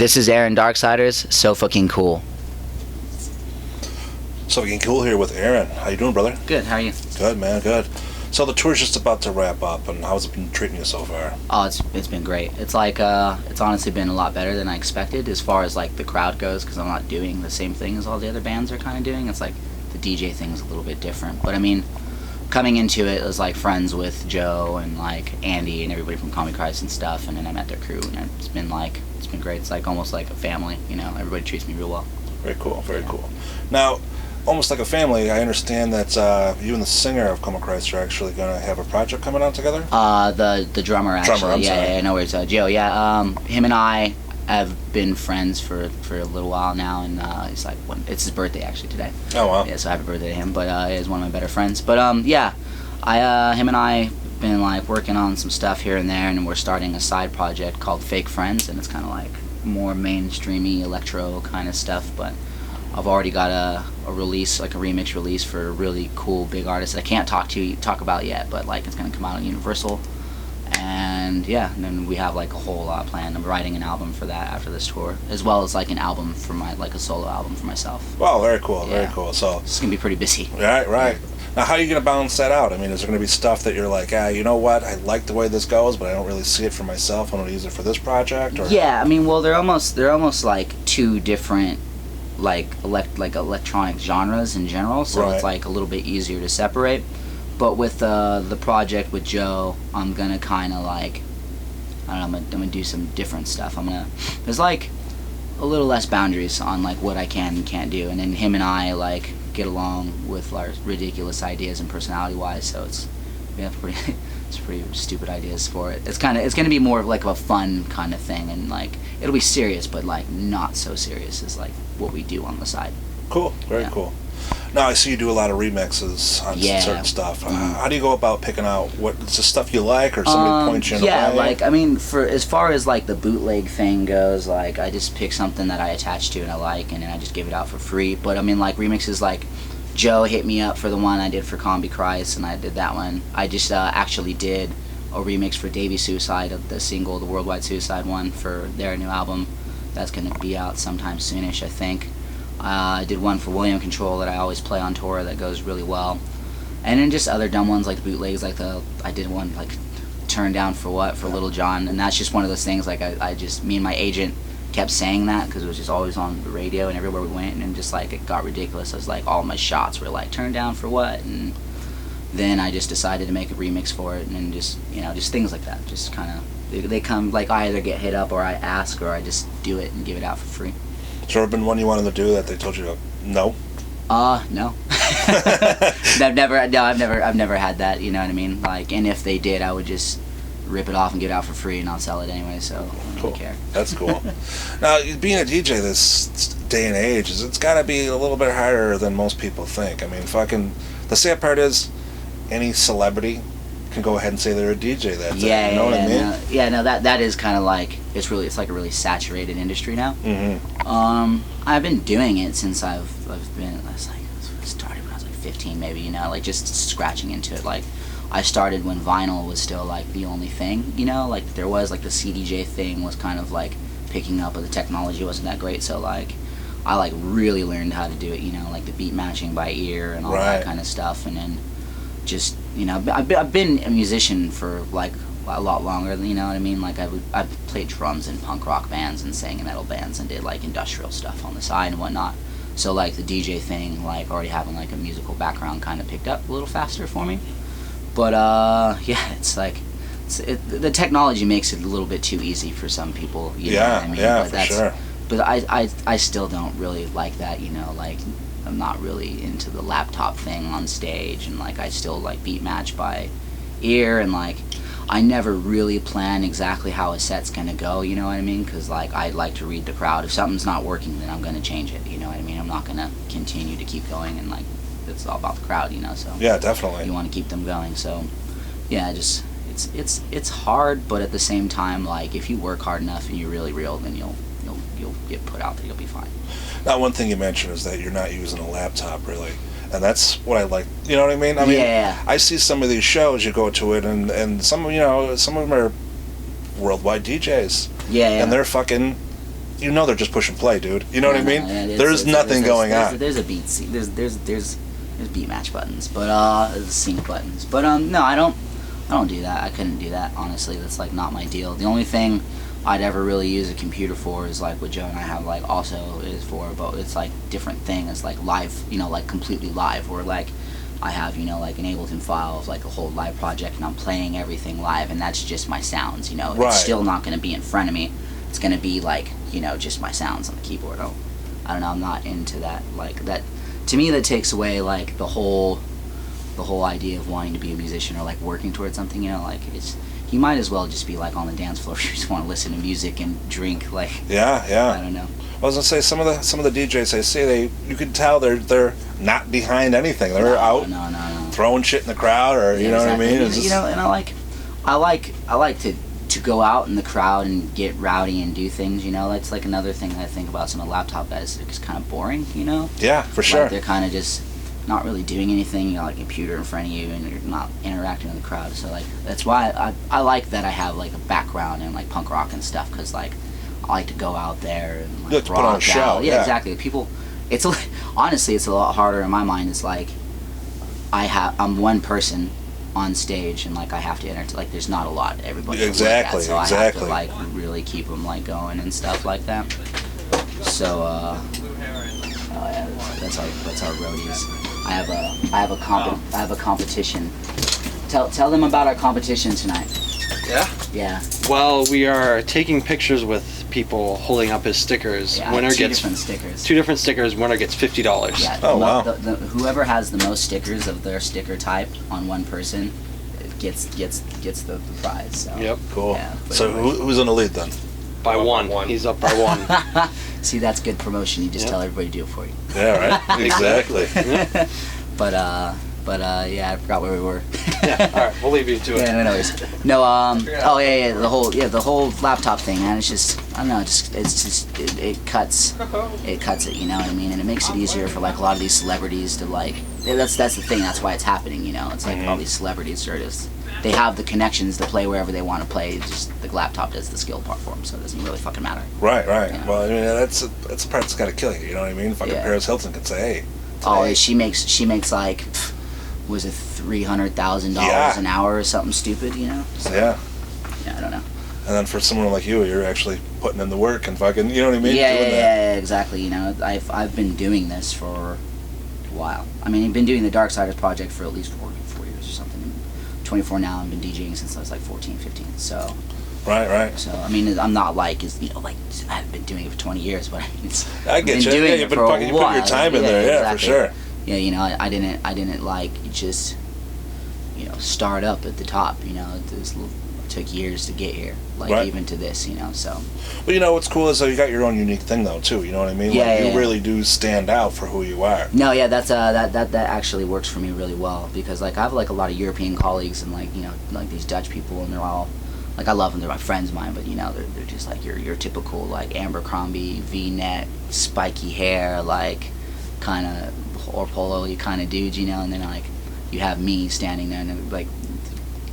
This is Aaron Darksiderz, so fucking cool. So fucking cool here with Aaron. How you doing, brother? Good, how are you? Good, man, good. So the tour's just about to wrap up, and how's it been treating you so far? Oh, it's been great. It's like, it's honestly been a lot better than I expected as far as like the crowd goes, because I'm not doing the same thing as all the other bands are kind of doing. It's like the DJ thing's a little bit different. But I mean, coming into it, was like friends with Joe and like Andy and everybody from Comic Christ and stuff, and then I met their crew, and it's been great. It's like almost like a family, you know. Everybody treats me real well. Very cool, very cool. Now, almost like a family, I understand that you and the singer of Comic Christ are actually going to have a project coming out together? The drummer, actually. Drummer, I'm sorry. Yeah, no worries. Joe, him and I have been friends for a little while now, and it's his birthday actually today. Oh, wow. Yeah, so happy birthday to him, but he's one of my better friends. But him and I been like working on some stuff here and there, and we're starting a side project called Fake Friends, and it's kind of like more mainstreamy electro kind of stuff, but I've already got a release, like a remix release for a really cool big artist that I can't talk about yet, but like it's gonna come out on Universal, and then we have like a whole lot planned. I'm writing an album for that after this tour, as well as like an album for a solo album for myself. Wow, very cool, very cool. So it's gonna be pretty busy. Right. Yeah. Now, how are you going to balance that out? I mean, is there going to be stuff that you're like, you know what, I like the way this goes, but I don't really see it for myself. I want to use it for this project? Or? Yeah, I mean, well, they're almost like two different like electronic genres in general, so It's like a little bit easier to separate. But with the project with Joe, I'm gonna kind of like, I don't know, I'm gonna do some different stuff. There's like a little less boundaries on like what I can and can't do, and then him and I like get along with our ridiculous ideas and personality wise, so we have pretty stupid ideas for it. It's gonna be more of like a fun kind of thing, and like it'll be serious, but like not so serious as like what we do on the side. Cool, very cool. Now I see you do a lot of remixes on certain stuff. How do you go about picking out what's the stuff you like, or somebody points you in a way? Yeah, like I mean, for as far as like the bootleg thing goes, like I just pick something that I attach to and I like, and then I just give it out for free. But I mean, like remixes, like Joe hit me up for the one I did for Comic Christ, and I did that one. I just actually did a remix for Davey Suicide of the single, the Worldwide Suicide one, for their new album. That's gonna be out sometime soonish, I think. I did one for William Control that I always play on tour that goes really well, and then just other dumb ones like the bootlegs, like I did one like Turn Down for What for Little John, and that's just one of those things like I just, me and my agent kept saying that because it was just always on the radio and everywhere we went, and then just like it got ridiculous. I was like, all my shots were like Turn Down for What, and then I just decided to make a remix for it, and then just things like that, just kind of they come, like I either get hit up or I ask, or I just do it and give it out for free. Has there ever been one you wanted to do that they told you no? No. I've never had that, you know what I mean? Like, and if they did, I would just rip it off and get it out for free, and I'll sell it anyway, so I don't really care. That's cool. Now, being a DJ this day and age, it's got to be a little bit harder than most people think. I mean, the sad part is any celebrity can go ahead and say they're a DJ. You know what I mean? That is kind of like, it's like a really saturated industry now. Mm-hmm. I've been doing it since I started when I was like 15 maybe, you know, like just scratching into it. Like I started when vinyl was still like the only thing, you know, like there was like the CDJ thing was kind of like picking up, but the technology wasn't that great, so like I like really learned how to do it, you know, like the beat matching by ear and all that kind of stuff, and then just, you know, I've been a musician for like a lot longer than, you know what I mean, like I've played drums in punk rock bands and sang in metal bands and did like industrial stuff on the side and whatnot, so like the DJ thing, like already having like a musical background kind of picked up a little faster for me. But it's like the technology makes it a little bit too easy for some people, you know what I mean? Yeah, but for sure. But I still don't really like that, you know, like I'm not really into the laptop thing on stage, and like I still like beat match by ear, and like I never really plan exactly how a set's gonna go, you know what I mean? Because like I like to read the crowd. If something's not working, then I'm gonna change it, you know what I mean? I'm not gonna continue to keep going, and like it's all about the crowd, you know. So yeah, definitely. You want to keep them going, so yeah, just it's hard, but at the same time, like if you work hard enough and you're really real, then you'll get put out there. You'll be fine. Now, one thing you mentioned is that you're not using a laptop really, and that's what I like. You know what I mean? I mean, I see some of these shows you go to it, and some of them are worldwide DJs. Yeah. And they're fucking you know they're just pushing play, dude. You know what I mean? Yeah, there's nothing going on. There's a beat scene. There's beat match buttons, but there's sync buttons. But no, I don't do that. I couldn't do that, honestly. That's like not my deal. The only thing I'd ever really use a computer for is like what Joe and I have like also is for, but it's like different thing. It's like live, you know, like completely live, or like I have, you know, like an Ableton file of like a whole live project, and I'm playing everything live, and that's just my sounds, you know. Right. It's still not going to be in front of me. It's going to be like, you know, just my sounds on the keyboard. I don't know, I'm not into that. Like that, to me, that takes away like the whole idea of wanting to be a musician or like working towards something, you know. Like it's, you might as well just be like on the dance floor if you just want to listen to music and drink. Like, yeah. I don't know. I was gonna say some of the DJs I see, you can tell they're not behind anything. They're out throwing shit in the crowd, or you know exactly. what I mean. It's you know, and I like to go out in the crowd and get rowdy and do things. You know, that's like another thing that I think about some of the laptop guys. It's kind of boring. You know. Yeah, for sure. Like they're kind of just not really doing anything. You got like a computer in front of you, and you're not interacting with the crowd. So like that's why I like that I have like a background in like punk rock and stuff, because like I like to go out there and like, you like to put on a show. Out. Yeah, exactly. People, it's honestly it's a lot harder in my mind. It's like I'm one person on stage, and like I have to like there's not a lot everybody exactly like that, so exactly I have to like really keep them like going and stuff like that. So yeah, that's our roadies. I have a competition. Tell them about our competition tonight. Yeah. Well, we are taking pictures with people holding up his stickers. Yeah, Winner two gets different stickers. Two different stickers. Winner gets $50. Yeah. Oh wow. Whoever has the most stickers of their sticker type on one person gets the prize. So. Yep. Cool. Yeah, so who's in the lead then? By one. He's up by one. See, that's good promotion. You just tell everybody to do it for you. Yeah. Right. Exactly. But yeah, I forgot where we were. Yeah. All right. We'll leave you to it. Yeah. Anyways, no. Oh yeah. The whole laptop thing, man. It's just I don't know. It cuts it. You know what I mean? And it makes it easier for like a lot of these celebrities to like. That's the thing. That's why it's happening. You know, it's like all these celebrities are just. They have the connections to play wherever they want to play. Just the laptop does the skill part for them, so it doesn't really fucking matter. Right. Yeah. Well, I mean that's the part that's got to kill you. You know what I mean? Fucking Paris Hilton could say, hey. Oh, she makes like, was it $300,000 an hour or something stupid? You know? So, yeah. Yeah, I don't know. And then for someone like you, you're actually putting in the work and fucking, you know what I mean? Yeah, exactly. You know, I've been doing this for a while. I mean, I've been doing the Darksiderz project for at least 4 years or something. I'm 24 now. I've been DJing since I was like 14, 15. So. Right. So I mean, I'm not like like I haven't been doing it for 20 years, but I get you. Yeah, you've been fucking putting your time in there. Yeah, exactly. for sure. Yeah, you know, I didn't like just start up at the top. You know, it took years to get here, like even to this. You know, so. Well, you know what's cool is you got your own unique thing though too. You know what I mean? Yeah, you really do stand out for who you are. No, yeah, that's that actually works for me really well, because like I have like a lot of European colleagues and like like these Dutch people, and they're all. Like I love them, they're my friends of mine, but they're just like your typical like Abercrombie V-neck, spiky hair, like kind of or polo kind of dudes, and then like you have me standing there and like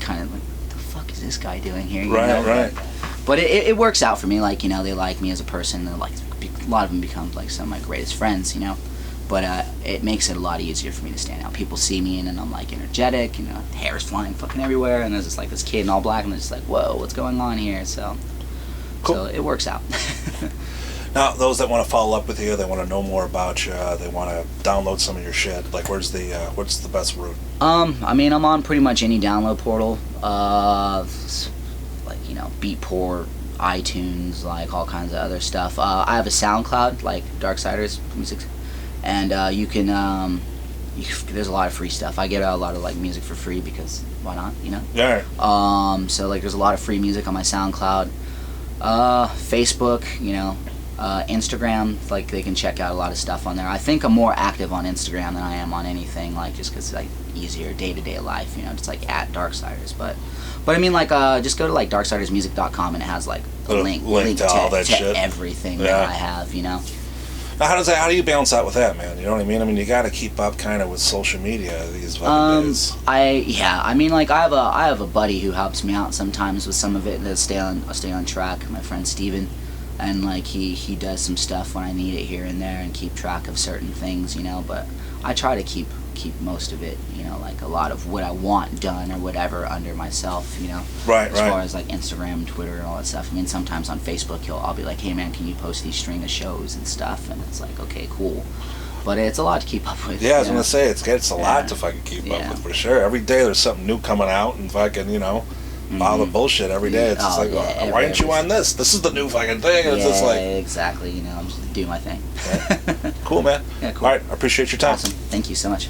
kind of like what the fuck is this guy doing here? Right. But it works out for me, like they like me as a person, and like a lot of them become like some of my greatest friends, But it makes it a lot easier for me to stand out. People see me and I'm like energetic, hair's flying fucking everywhere, and there's just like this kid in all black, and they're just like, whoa, what's going on here? So, cool. So it works out. Now, those that want to follow up with you, they want to know more about you, they want to download some of your shit. Like, what's the best route? I mean, I'm on pretty much any download portal, like Beatport, iTunes, like all kinds of other stuff. I have a SoundCloud, like Darksiderz music. And you can, there's a lot of free stuff. I get a lot of like music for free because why not, Yeah. So like there's a lot of free music on my SoundCloud, Facebook, Instagram. Like they can check out a lot of stuff on there. I think I'm more active on Instagram than I am on anything, like just because it's like easier day-to-day life, just like at Darksiderz. But I mean, like just go to like darksiderzmusic.com and it has like a link to all that shit. Everything that I have, Now, how do you balance that with that, man? You know what I mean? I mean, you got to keep up kind of with social media these fucking days. I mean, like I have a buddy who helps me out sometimes with some of it to stay on track. My friend Steven, and like he does some stuff when I need it here and there and keep track of certain things, you know, but I try to keep most of it, you know, like a lot of what I want done or whatever under myself, you know. Right, as far as like Instagram, Twitter, and all that stuff. I mean, sometimes on Facebook, I'll be like, hey man, can you post these string of shows and stuff? And it's like, okay, cool. But it's a lot to keep up with. Yeah, I was gonna say it's a lot to fucking keep up Yeah. with for sure. Every day there's something new coming out, and fucking, you know, all the bullshit every day. It's just like, yeah, why aren't you on this? This is the new fucking thing. And it's just like, exactly. You know, I'm just doing my thing. cool, man. Yeah, cool. All right, I appreciate your time. Awesome. Thank you so much.